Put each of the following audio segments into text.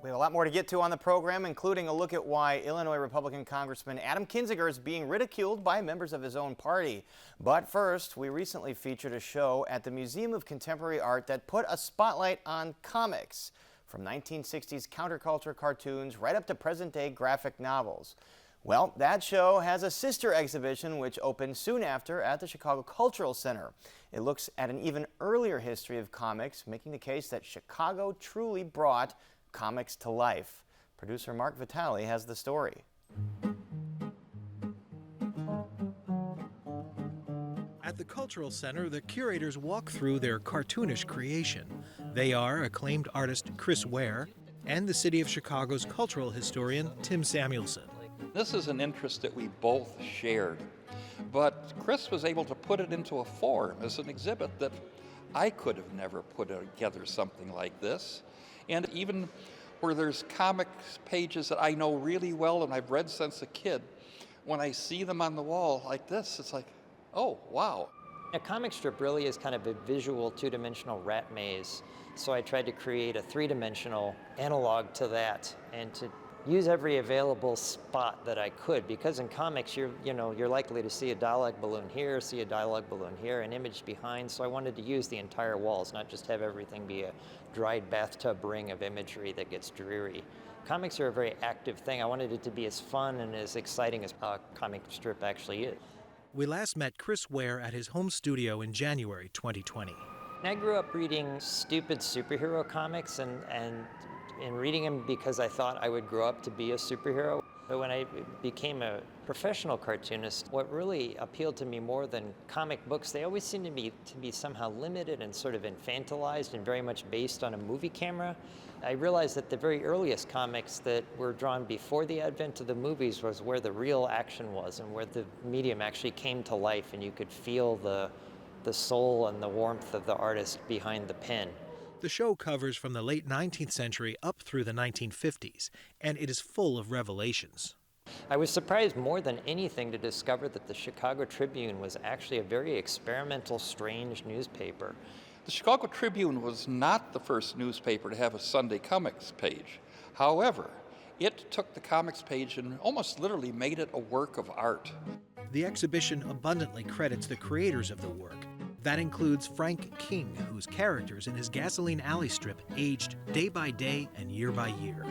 We have a lot more to get to on the program, including a look at why Illinois Republican Congressman Adam Kinzinger is being ridiculed by members of his own party. But first, we recently featured a show at the Museum of Contemporary Art that put a spotlight on comics, from 1960s counterculture cartoons right up to present-day graphic novels. Well, that show has a sister exhibition which opened soon after at the Chicago Cultural Center. It looks at an even earlier history of comics, making the case that Chicago truly brought comics to life. Producer Mark Vitale has the story. At the Cultural Center, the curators walk through their cartoonish creation. They are acclaimed artist Chris Ware and the city of Chicago's cultural historian Tim Samuelson. This is an interest that we both shared, but Chris was able to put it into a form as an exhibit that I could have never put together something like this. And even where there's comics pages that I know really well and I've read since a kid, when I see them on the wall like this, it's like, oh, wow. A comic strip really is kind of a visual two-dimensional rat maze. So I tried to create a three-dimensional analog to that and to use every available spot that I could, because in comics you're likely to see a dialogue balloon here, see a dialogue balloon here, an image behind. So I wanted to use the entire walls, not just have everything be a dried bathtub ring of imagery that gets dreary. Comics are a very active thing. I wanted it to be as fun and as exciting as a comic strip actually is. We last met Chris Ware at his home studio in January 2020. I grew up reading stupid superhero comics and reading them because I thought I would grow up to be a superhero. But when I became a professional cartoonist, what really appealed to me more than comic books, they always seemed to be somehow limited and sort of infantilized and very much based on a movie camera. I realized that the very earliest comics that were drawn before the advent of the movies was where the real action was and where the medium actually came to life and you could feel the soul and the warmth of the artist behind the pen. The show covers from the late 19th century up through the 1950s, and it is full of revelations. I was surprised more than anything to discover that the Chicago Tribune was actually a very experimental, strange newspaper. The Chicago Tribune was not the first newspaper to have a Sunday comics page. However, it took the comics page and almost literally made it a work of art. The exhibition abundantly credits the creators of the work. That includes Frank King, whose characters in his Gasoline Alley strip aged day by day and year by year.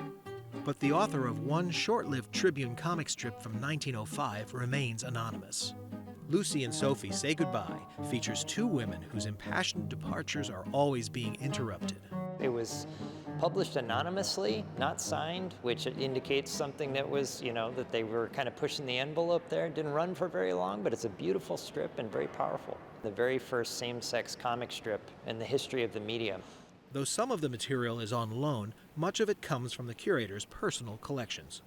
But the author of one short-lived Tribune comic strip from 1905 remains anonymous. Lucy and Sophie Say Goodbye features two women whose impassioned departures are always being interrupted. It was published anonymously, not signed, which indicates something that was, that they were kind of pushing the envelope there. It didn't run for very long, but it's a beautiful strip and very powerful. The very first same-sex comic strip in the history of the medium. Though some of the material is on loan, much of it comes from the curator's personal collections.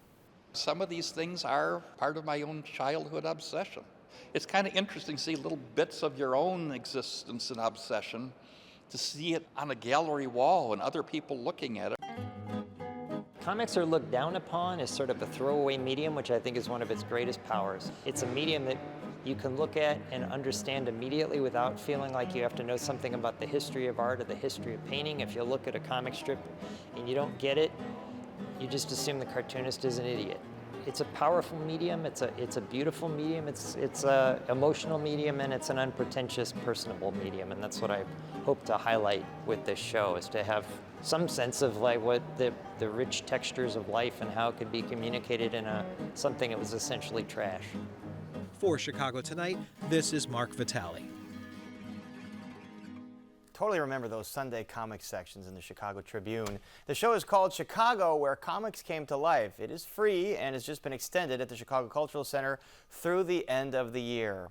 Some of these things are part of my own childhood obsession. It's kind of interesting to see little bits of your own existence and obsession, to see it on a gallery wall and other people looking at it. Comics are looked down upon as sort of a throwaway medium, which I think is one of its greatest powers. It's a medium that you can look at and understand immediately without feeling like you have to know something about the history of art or the history of painting. If you look at a comic strip and you don't get it, you just assume the cartoonist is an idiot. It's a powerful medium, it's a beautiful medium, it's an emotional medium, and it's an unpretentious, personable medium, and that's what I hope to highlight with this show, is to have some sense of like what the rich textures of life and how it could be communicated in something that was essentially trash. For Chicago Tonight, this is Mark Vitale. Totally remember those Sunday comic sections in the Chicago Tribune. The show is called Chicago, Where Comics Came to Life. It is free and has just been extended at the Chicago Cultural Center through the end of the year.